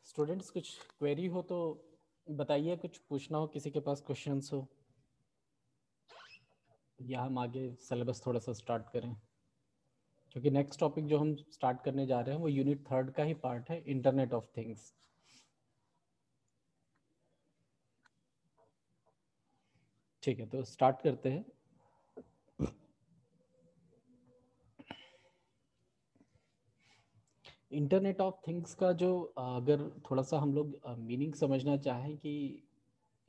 Students कुछ query हो तो बताइए, कुछ पूछना हो, किसी के पास क्वेश्चंस हो, या हम आगे सिलेबस थोड़ा सा स्टार्ट करें, क्योंकि नेक्स्ट टॉपिक जो हम स्टार्ट करने जा रहे हैं वो यूनिट 3 का ही पार्ट है, इंटरनेट ऑफ थिंग्स। ठीक है, तो स्टार्ट करते हैं। इंटरनेट ऑफ थिंग्स का जो अगर थोड़ा सा हम लोग मीनिंग समझना चाहें कि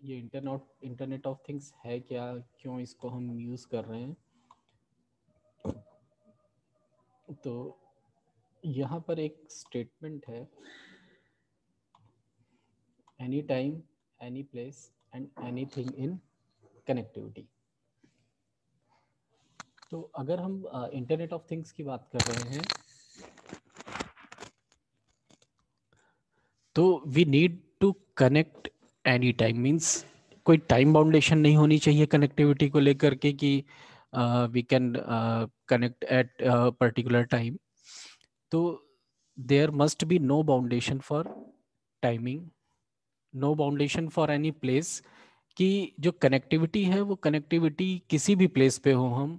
ये इंटरनेट ऑफ थिंग्स है क्या, क्यों इसको हम यूज़ कर रहे हैं, तो यहाँ पर एक स्टेटमेंट है, any time, any place and anything in connectivity. तो अगर हम इंटरनेट ऑफ थिंग्स की बात कर रहे हैं तो we need to connect any time, means कोई टाइम बाउंडेशन नहीं होनी चाहिए कनेक्टिविटी को लेकर के कि we can connect at particular time. तो there must be no boundation for timing, no boundation for any place, कि जो कनेक्टिविटी है वो कनेक्टिविटी किसी भी प्लेस पे हो हम,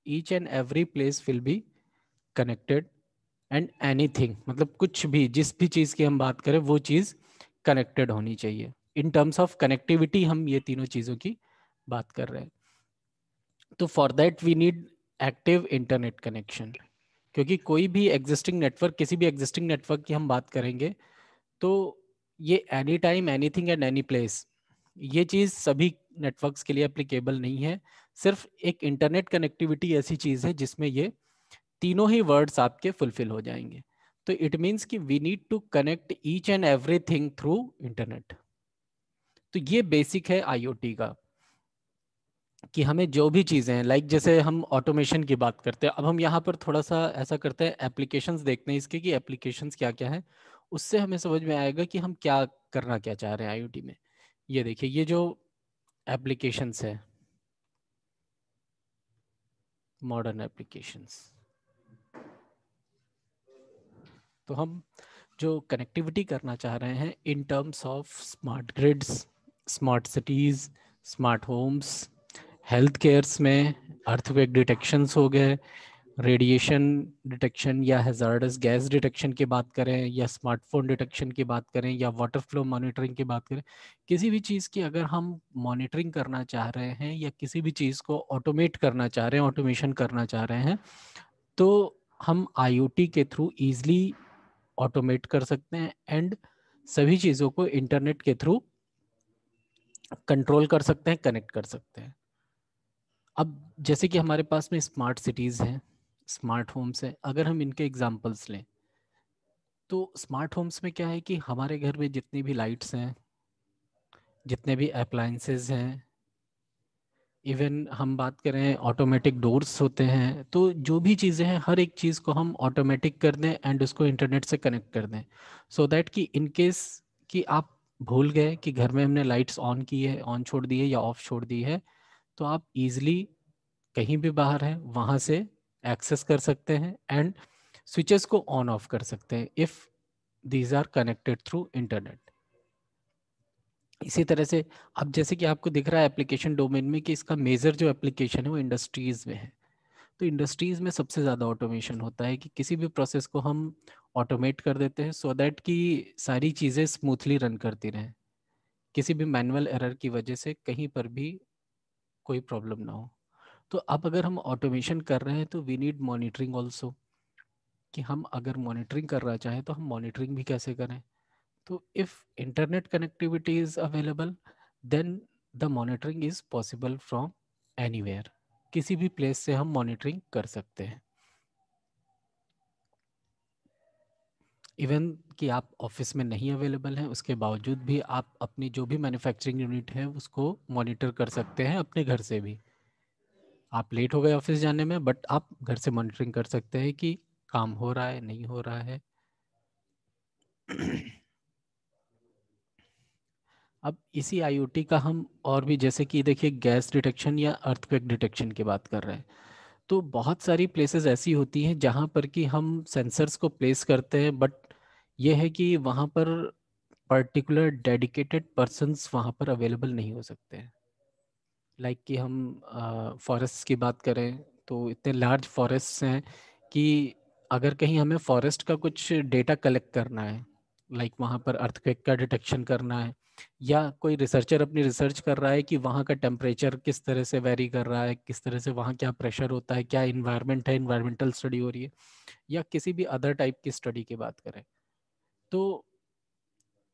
each and every place will be connected and anything, मतलब कुछ भी जिस भी चीज़ की हम बात करें वो चीज़ कनेक्टेड होनी चाहिए. इन टर्म्स ऑफ कनेक्टिविटी हम ये तीनों चीज़ों की बात कर रहे हैं. तो for that we need active internet connection, क्योंकि कोई भी एग्जिस्टिंग नेटवर्क, किसी भी एग्जिस्टिंग नेटवर्क की हम बात करेंगे तो ये any time anything and any place, ये चीज़ सभी नेटवर्क्स के लिए एप्लीकेबल नहीं है. सिर्फ एक इंटरनेट कनेक्टिविटी ऐसी चीज़ है जिसमें ये तीनों ही वर्ड्स आपके फुलफिल हो जाएंगे. तो इट मीन्स कि we need to connect each and everything through internet. तो ये बेसिक है आईओटी का, कि हमें जो भी चीज़ें हैं, लाइक जैसे हम ऑटोमेशन की बात करते हैं, अब हम यहाँ पर थोड़ा सा ऐसा करते हैं, एप्लीकेशंस देखते हैं इसके कि एप्लीकेशंस क्या क्या है, उससे हमें समझ में आएगा कि हम क्या करना क्या चाह रहे हैं आईओटी में. ये देखिए, ये जो एप्लीकेशंस है, मॉडर्न एप्लीकेशंस, तो हम जो कनेक्टिविटी करना चाह रहे हैं in terms of smart grids, smart cities, smart homes, health cares में अर्थक्वेक डिटेक्शंस हो गए, रेडिएशन डिटेक्शन या हैजार्डस गैस डिटेक्शन की बात करें, या स्मार्टफोन डिटेक्शन की बात करें, या वाटर फ्लो मॉनिटरिंग की बात करें, किसी भी चीज़ की अगर हम मॉनिटरिंग करना चाह रहे हैं या किसी भी चीज़ को ऑटोमेट करना चाह रहे हैं, ऑटोमेशन करना चाह रहे हैं, तो हम आईओटी के थ्रू ईजिली ऑटोमेट कर सकते हैं एंड सभी चीज़ों को इंटरनेट के थ्रू कंट्रोल कर सकते हैं, कनेक्ट कर सकते हैं. अब जैसे कि हमारे पास में स्मार्ट सिटीज़ हैं, स्मार्ट होम्स हैं, अगर हम इनके एग्जांपल्स लें तो स्मार्ट होम्स में क्या है कि हमारे घर में जितनी भी लाइट्स हैं, जितने भी अप्लायंसेस हैं, इवन हम बात करें ऑटोमेटिक डोर्स होते हैं, तो जो भी चीज़ें हैं हर एक चीज़ को हम ऑटोमेटिक कर दें एंड उसको इंटरनेट से कनेक्ट कर दें, सो दैट कि इन केस कि आप भूल गए कि घर में हमने लाइट्स ऑन की है, ऑन छोड़ दी है या ऑफ छोड़ दी है, तो आप इजीली कहीं भी बाहर हैं वहाँ से एक्सेस कर सकते हैं एंड स्विचेस को ऑन ऑफ कर सकते हैं if these are connected through internet. इसी तरह से अब जैसे कि आपको दिख रहा है एप्लीकेशन डोमेन में कि इसका मेजर जो एप्लीकेशन है वो इंडस्ट्रीज में है. तो इंडस्ट्रीज में सबसे ज़्यादा ऑटोमेशन होता है कि किसी भी प्रोसेस को हम ऑटोमेट कर देते हैं सो दैट कि सारी चीज़ें स्मूथली रन करती रहें, किसी भी मैनुअल एरर की वजह से कहीं पर भी कोई प्रॉब्लम ना हो. तो अब अगर हम ऑटोमेशन कर रहे हैं तो वी नीड मॉनिटरिंग ऑल्सो, कि हम अगर मॉनिटरिंग करना चाहें तो हम मॉनिटरिंग भी कैसे करें. तो if internet connectivity is available then the monitoring is possible from anywhere, किसी भी प्लेस से हम मॉनिटरिंग कर सकते हैं. इवन कि आप ऑफिस में नहीं अवेलेबल हैं उसके बावजूद भी आप अपनी जो भी मैन्युफैक्चरिंग यूनिट है उसको मॉनिटर कर सकते हैं अपने घर से भी. आप लेट हो गए ऑफिस जाने में बट आप घर से मॉनिटरिंग कर सकते हैं कि काम हो रहा है नहीं हो रहा है. अब इसी आईओटी का हम और भी जैसे कि देखिए गैस डिटेक्शन या अर्थक्वेक डिटेक्शन की बात कर रहे हैं, तो बहुत सारी प्लेसेस ऐसी होती हैं जहाँ पर कि हम सेंसर्स को प्लेस करते हैं बट ये है कि वहाँ पर पर्टिकुलर डेडिकेटेड पर्सन्स वहाँ पर अवेलेबल नहीं हो सकते हैं. लाइक कि हम फॉरेस्ट की बात करें तो इतने लार्ज फॉरेस्ट हैं कि अगर कहीं हमें फॉरेस्ट का कुछ डेटा कलेक्ट करना है, लाइक वहाँ पर अर्थक्वेक का डिटेक्शन करना है, या कोई रिसर्चर अपनी रिसर्च कर रहा है कि वहाँ का टेम्परेचर किस तरह से वेरी कर रहा है, किस तरह से वहाँ क्या प्रेशर होता है, क्या इन्वायरमेंट है, इन्वायरमेंटल स्टडी हो रही है, या किसी भी अदर टाइप की स्टडी की बात करें, तो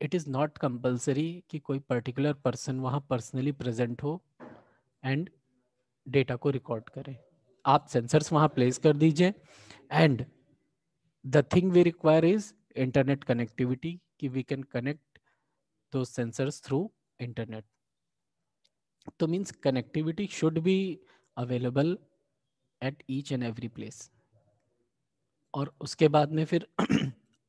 इट इज़ नॉट कंपल्सरी कि कोई पर्टिकुलर पर्सन वहाँ पर्सनली प्रेजेंट हो एंड डेटा को रिकॉर्ड करें. आप सेंसर्स वहाँ प्लेस कर दीजिए and the thing we require is internet connectivity, कि वी कैन कनेक्ट दो सेंसर्स थ्रू इंटरनेट. तो means connectivity should be available at each and every place. और उसके बाद में फिर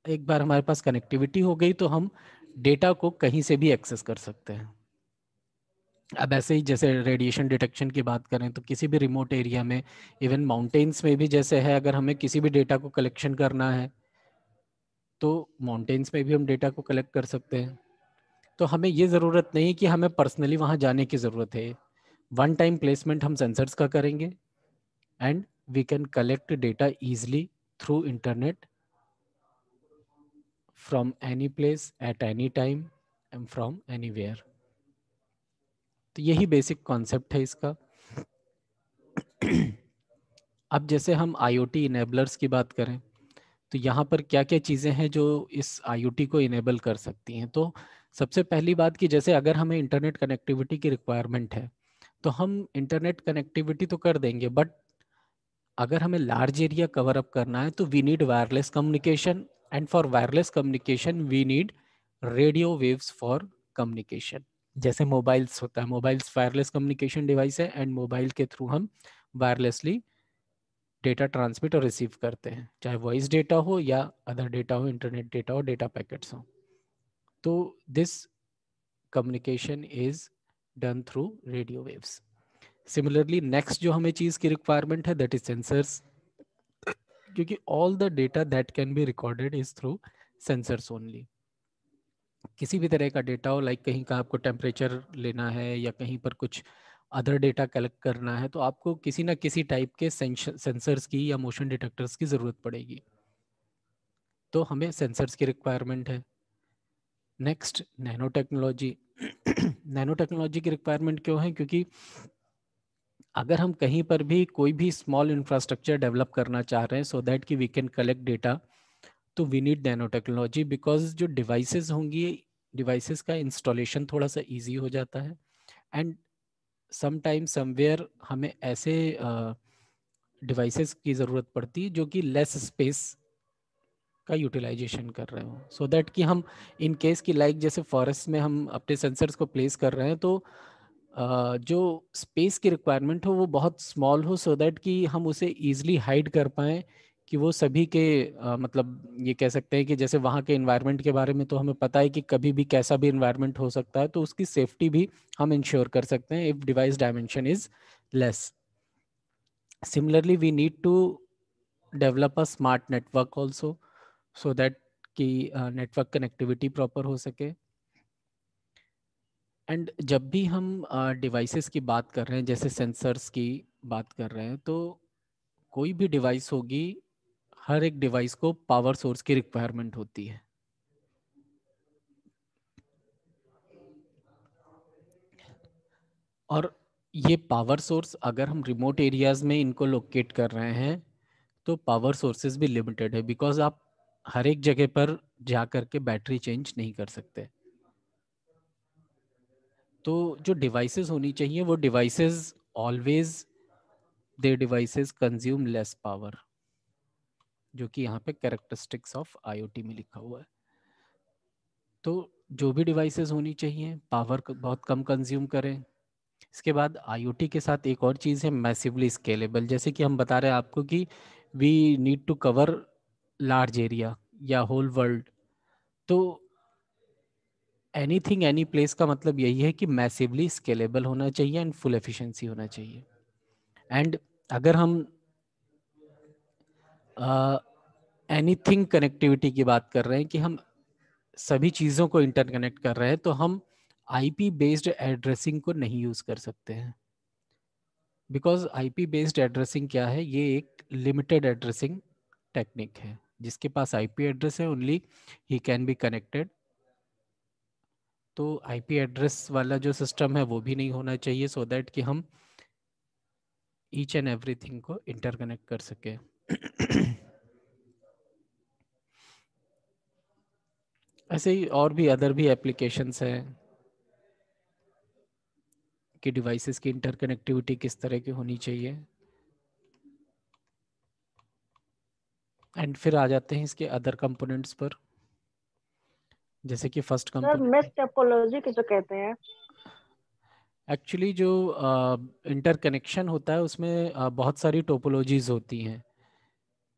एक बार हमारे पास कनेक्टिविटी हो गई तो हम डेटा को कहीं से भी एक्सेस कर सकते हैं। अब ऐसे ही जैसे रेडिएशन डिटेक्शन की बात करें तो किसी भी रिमोट एरिया में, इवन माउंटेन्स में भी जैसे है, अगर हमें किसी भी डेटा को कलेक्शन करना है तो माउंटेन्स में भी हम डेटा को कलेक्ट कर सकते हैं। तो हमें ये ज़रूरत नहीं कि हमें पर्सनली वहाँ जाने की ज़रूरत है। वन टाइम प्लेसमेंट हम सेंसर्स का करेंगे and we can collect data easily through internet from any place at any time and from anywhere. तो यही बेसिक कॉन्सेप्ट है इसका। अब जैसे हम IoT इनेबलर्स की बात करें तो यहाँ पर क्या क्या चीज़ें हैं जो इस IoT को इनेबल कर सकती हैं। तो सबसे पहली बात कि जैसे अगर हमें इंटरनेट कनेक्टिविटी की रिक्वायरमेंट है तो हम इंटरनेट कनेक्टिविटी तो कर देंगे, बट अगर हमें लार्ज एरिया कवर अप करना है तो we need wireless communication, and for wireless communication we need radio waves for communication. जैसे मोबाइल्स होता है, मोबाइल्स वायरलेस कम्युनिकेशन डिवाइस है एंड मोबाइल के थ्रू हम वायरलेसली डेटा ट्रांसमिट और रिसीव करते हैं, चाहे वॉइस डेटा हो या अदर डेटा हो, इंटरनेट डेटा हो, डेटा पैकेट्स हो। तो this communication is done through radio waves. Similarly next जो हमें चीज़ की रिक्वायरमेंट है दैट इज सेंसर्स, क्योंकि all the data that can be recorded is through sensors only. किसी भी तरह का डेटा हो, लाइक कहीं का आपको टेम्परेचर लेना है या कहीं पर कुछ अदर डेटा कलेक्ट करना है, तो आपको किसी ना किसी टाइप के सेंसर्स की या मोशन डिटेक्टर्स की ज़रूरत पड़ेगी। तो हमें सेंसर्स की रिक्वायरमेंट है। Next nano technology. Nano technology की रिक्वायरमेंट क्यों है? क्योंकि अगर हम कहीं पर भी कोई भी स्मॉल इंफ्रास्ट्रक्चर डेवलप करना चाह रहे हैं सो दैट कि वी कैन कलेक्ट डेटा, तो we need nano technology, because जो डिवाइसेस होंगी, डिवाइसेस का इंस्टॉलेशन थोड़ा सा इजी हो जाता है एंड समटाइम समवेयर हमें ऐसे डिवाइसेस की ज़रूरत पड़ती है जो कि लेस स्पेस का यूटिलाइजेशन कर रहे हो, सो दैट कि हम इन केस की लाइक जैसे फॉरेस्ट में हम अपने सेंसर्स को प्लेस कर रहे हैं तो जो स्पेस की रिक्वायरमेंट हो वो बहुत स्मॉल हो, सो दैट कि हम उसे ईजिली हाइड कर पाएँ कि वो सभी के मतलब ये कह सकते हैं कि जैसे वहाँ के इन्वायरमेंट के बारे में तो हमें पता है कि कभी भी कैसा भी इन्वायरमेंट हो सकता है, तो उसकी सेफ्टी भी हम इंश्योर कर सकते हैं if device dimension is less. Similarly we need to develop a smart network also, so that कि नेटवर्क कनेक्टिविटी प्रॉपर हो सके। एंड जब भी हम डिवाइसेस की बात कर रहे हैं, जैसे सेंसर्स की बात कर रहे हैं, तो कोई भी डिवाइस होगी, हर एक डिवाइस को पावर सोर्स की रिक्वायरमेंट होती है। और ये पावर सोर्स अगर हम रिमोट एरियाज में इनको लोकेट कर रहे हैं तो पावर सोर्सेज भी लिमिटेड है, बिकॉज आप हर एक जगह पर जा करके बैटरी चेंज नहीं कर सकते। तो जो डिवाइसेस होनी चाहिए वो devices always they devices consume less power, जो कि यहाँ पे कैरेक्टरिस्टिक्स ऑफ IoT में लिखा हुआ है। तो जो भी डिवाइसेस होनी चाहिए पावर बहुत कम कंज्यूम करें। इसके बाद IoT के साथ एक और चीज़ है मैसिवली स्केलेबल। जैसे कि हम बता रहे हैं आपको कि we need to cover large area या होल वर्ल्ड, तो एनीथिंग एनी प्लेस का मतलब यही है कि मैसिवली स्केलेबल होना चाहिए एंड फुल एफिशिएंसी होना चाहिए। एंड अगर हम एनीथिंग कनेक्टिविटी की बात कर रहे हैं कि हम सभी चीज़ों को इंटरकनेक्ट कर रहे हैं, तो हम IP बेस्ड एड्रेसिंग को नहीं यूज़ कर सकते हैं। बिकॉज IP बेस्ड एड्रेसिंग क्या है, ये एक लिमिटेड एड्रेसिंग टेक्निक है। जिसके पास IP एड्रेस है only he can be connected. तो IP एड्रेस वाला जो सिस्टम है वो भी नहीं होना चाहिए, सो दैट कि हम ईच एंड एवरीथिंग को इंटरकनेक्ट कर सके। ऐसे ही और भी अदर भी एप्लीकेशंस हैं कि डिवाइसेस की इंटरकनेक्टिविटी किस तरह की होनी चाहिए। एंड फिर आ जाते हैं इसके अदर कंपोनेंट्स पर, जैसे कि first sir mesh component topology किसे कहते हैं? एक्चुअली जो इंटरकनेक्शन होता है उसमें बहुत सारी टोपोलॉजीज होती हैं।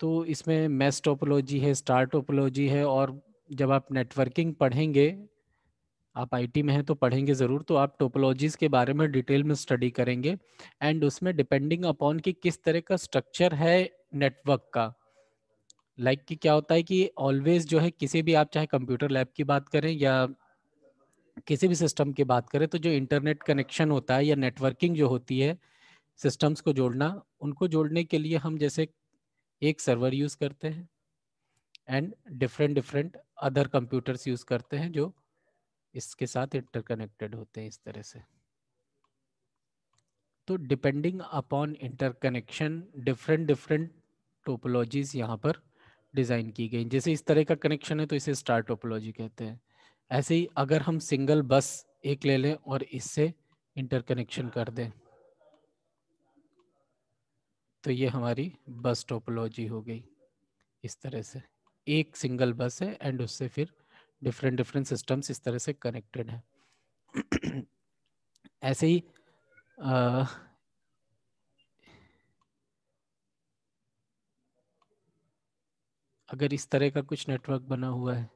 तो इसमें मैश टोपोलॉजी है, स्टार टोपोलॉजी है, और जब आप नेटवर्किंग पढ़ेंगे, आप आईटी में हैं तो पढ़ेंगे ज़रूर, तो आप टोपोलॉजीज़ के बारे में डिटेल में स्टडी करेंगे। एंड उसमें डिपेंडिंग अपॉन कि किस तरह का स्ट्रक्चर है नेटवर्क का, लाइक कि क्या होता है कि ऑलवेज जो है, किसी भी आप चाहे कंप्यूटर लैब की बात करें या किसी भी सिस्टम की बात करें, तो जो इंटरनेट कनेक्शन होता है या नेटवर्किंग जो होती है, सिस्टम्स को जोड़ना, उनको जोड़ने के लिए हम जैसे एक सर्वर यूज़ करते हैं and different different other computers use करते हैं जो इसके साथ इंटरकनेक्टेड होते हैं इस तरह से। तो depending upon interconnection different different topologies यहाँ पर डिज़ाइन की गई। जैसे इस तरह का कनेक्शन है तो इसे स्टार टोपोलॉजी कहते हैं। ऐसे ही अगर हम सिंगल बस एक ले लें और इससे इंटरकनेक्शन कर दें, तो ये हमारी बस टोपोलॉजी हो गई। इस तरह से एक सिंगल बस है एंड उससे फिर डिफरेंट डिफरेंट सिस्टम्स इस तरह से कनेक्टेड हैं। ऐसे ही अगर इस तरह का कुछ नेटवर्क बना हुआ है,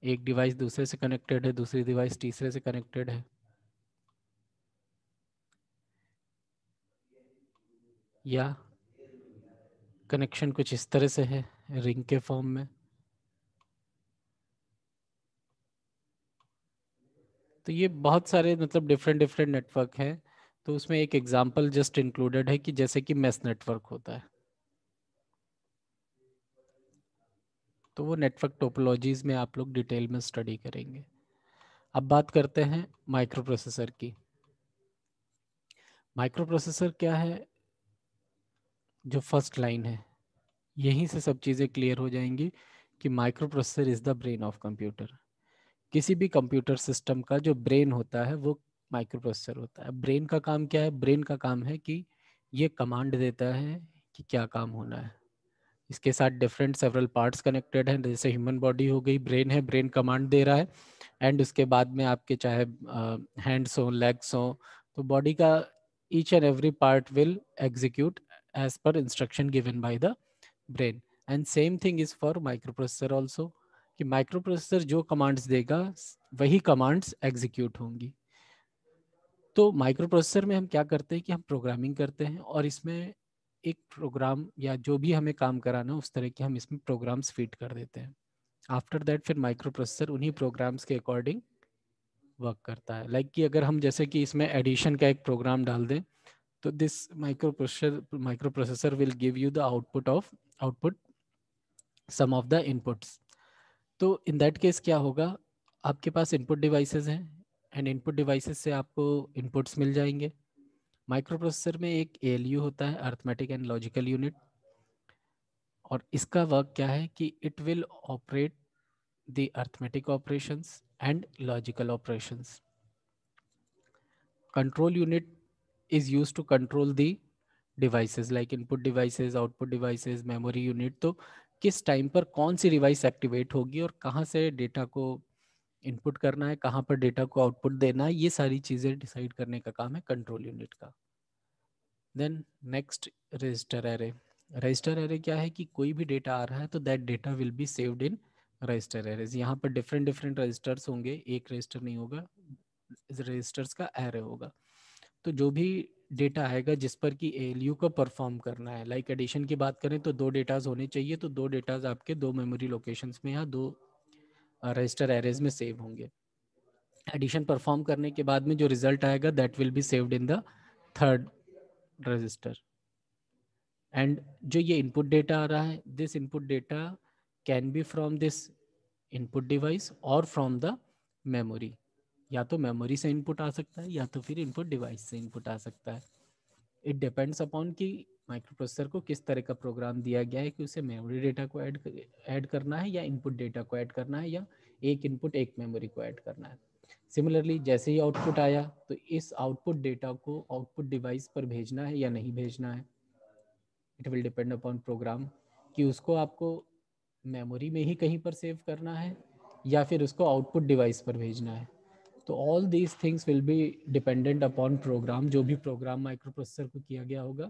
एक डिवाइस दूसरे से कनेक्टेड है, दूसरी डिवाइस तीसरे से कनेक्टेड है, या कनेक्शन कुछ इस तरह से है रिंग के फॉर्म में, तो ये बहुत सारे मतलब डिफरेंट डिफरेंट नेटवर्क हैं। तो उसमें एक एग्जांपल जस्ट इंक्लूडेड है कि जैसे कि मेश नेटवर्क होता है, तो वो नेटवर्क टोपोलॉजीज में आप लोग डिटेल में स्टडी करेंगे। अब बात करते हैं माइक्रो प्रोसेसर की। माइक्रो प्रोसेसर क्या है, जो फर्स्ट लाइन है, यहीं से सब चीज़ें क्लियर हो जाएंगी कि micro processor is the brain of computer. किसी भी कंप्यूटर सिस्टम का जो ब्रेन होता है वो माइक्रो प्रोसेसर होता है। ब्रेन का काम क्या है? ब्रेन का काम है कि ये कमांड देता है कि क्या काम होना है। इसके साथ डिफरेंट सेवरल पार्ट्स कनेक्टेड हैं, जैसे ह्यूमन बॉडी हो गई, ब्रेन है, ब्रेन कमांड दे रहा है, एंड उसके बाद में आपके चाहे हैंड्स हो, लेग्स हो, तो बॉडी का each and every part will execute as per instruction given by the brain. And same thing is for micro processor also, कि माइक्रो प्रोसेसर जो कमांड्स देगा वही कमांड्स एग्जीक्यूट होंगी। तो माइक्रो प्रोसेसर में हम क्या करते हैं कि हम प्रोग्रामिंग करते हैं, और इसमें एक प्रोग्राम या जो भी हमें काम कराना है उस तरह के हम इसमें प्रोग्राम्स फीड कर देते हैं। आफ्टर दैट फिर माइक्रो प्रोसेसर उन्हीं प्रोग्राम्स के अकॉर्डिंग वर्क करता है। लाइक कि अगर हम जैसे कि इसमें एडिशन का एक प्रोग्राम डाल दें, तो this micro processor will give you the output sum of the inputs. तो इन दैट केस क्या होगा, आपके पास इनपुट डिवाइसेस हैं एंड इनपुट डिवाइसेस से आपको इनपुट्स मिल जाएंगे। माइक्रो प्रोसेसर में एक एएलयू होता है, अर्थमेटिक एंड लॉजिकल यूनिट, और इसका वर्क क्या है कि it will operate the arithmetic operations and logical operations. Control unit is used to control the devices like input devices, output devices, memory unit। तो किस टाइम पर कौन सी डिवाइस एक्टिवेट होगी और कहाँ से डेटा को इनपुट करना है, कहाँ पर डेटा को आउटपुट देना है, ये सारी चीज़ें डिसाइड करने का काम है कंट्रोल यूनिट का। Then next, register array. Register array क्या है कि कोई भी डेटा आ रहा है तो that data will be saved in register arrays. यहाँ पर डिफरेंट डिफरेंट रजिस्टर्स होंगे, एक रजिस्टर नहीं होगा, रजिस्टर्स का एरे होगा। तो जो भी डेटा आएगा जिस पर कि एएलयू को परफॉर्म करना है, लाइक एडिशन की बात करें तो दो डेटाज होने चाहिए, तो दो डेटाज आपके दो मेमोरी लोकेशंस में या दो रजिस्टर एरेज में सेव होंगे। एडिशन परफॉर्म करने के बाद में जो रिजल्ट आएगा that will be saved in the third register. And जो ये इनपुट डेटा आ रहा है, this input data can be from this input device और फ्रॉम द मेमोरी। या तो मेमोरी से इनपुट आ सकता है या तो फिर इनपुट डिवाइस से इनपुट आ सकता है। इट डिपेंड्स अपॉन कि माइक्रो प्रोसेसर को किस तरह का प्रोग्राम दिया गया है कि उसे मेमोरी डेटा को ऐड करना है या इनपुट डेटा को ऐड करना है, या एक इनपुट एक मेमोरी को ऐड करना है। सिमिलरली जैसे ही आउटपुट आया तो इस आउटपुट डेटा को आउटपुट डिवाइस पर भेजना है या नहीं भेजना है, it will depend upon program कि उसको आपको मेमोरी में ही कहीं पर सेव करना है या फिर उसको आउटपुट डिवाइस पर भेजना है। तो all these things will be dependent upon program, जो भी प्रोग्राम माइक्रो प्रोसेसर को किया गया होगा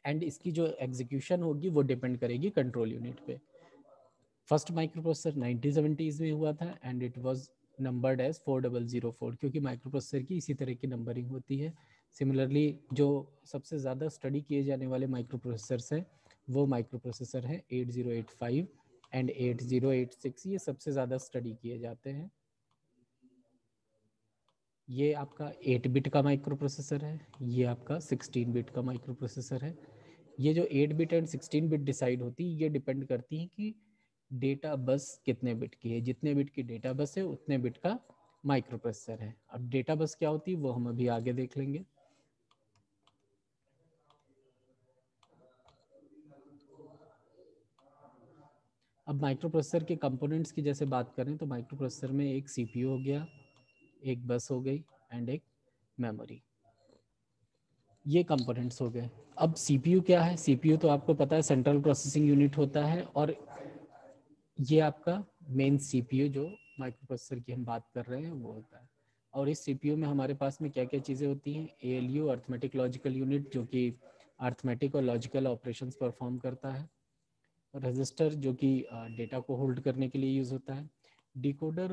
एंड इसकी जो एग्जीक्यूशन होगी वो डिपेंड करेगी कंट्रोल यूनिट पे। फर्स्ट माइक्रोप्रोसेसर 1970s में हुआ था and it was numbered as 4004, क्योंकि माइक्रोप्रोसेसर की इसी तरह की नंबरिंग होती है। सिमिलरली जो सबसे ज़्यादा स्टडी किए जाने वाले माइक्रोप्रोसेसर्स हैं वो माइक्रोप्रोसेसर है 8085 एंड 8086, ये सबसे ज़्यादा स्टडी किए जाते हैं। ये आपका 8 बिट का माइक्रो प्रोसेसर है, ये आपका 16 बिट का माइक्रो प्रोसेसर है। ये जो 8 बिट एंड 16 बिट डिसाइड होती है, ये डिपेंड करती है कि डेटा बस कितने बिट की है। जितने बिट की डेटा बस है उतने बिट का माइक्रो प्रोसेसर है। अब डेटा बस क्या होती है वो हम अभी आगे देख लेंगे। अब माइक्रो प्रोसेसर के कंपोनेंट्स की जैसे बात करें तो माइक्रो प्रोसेसर में एक सीपीयू हो गया, एक बस हो गई एंड एक मेमोरी, ये कंपोनेंट्स हो गए। अब सीपीयू क्या है? सीपीयू तो आपको पता है सेंट्रल प्रोसेसिंग यूनिट होता है, और ये आपका मेन सीपीयू जो माइक्रो प्रोसेसर की हम बात कर रहे हैं वो होता है। और इस सीपीयू में हमारे पास में क्या क्या चीज़ें होती हैं? एएलयू अर्थमेटिक लॉजिकल यूनिट जो कि अर्थमेटिक और लॉजिकल ऑपरेशंस परफॉर्म करता है। रजिस्टर जो कि डेटा को होल्ड करने के लिए यूज़ होता है। डिकोडर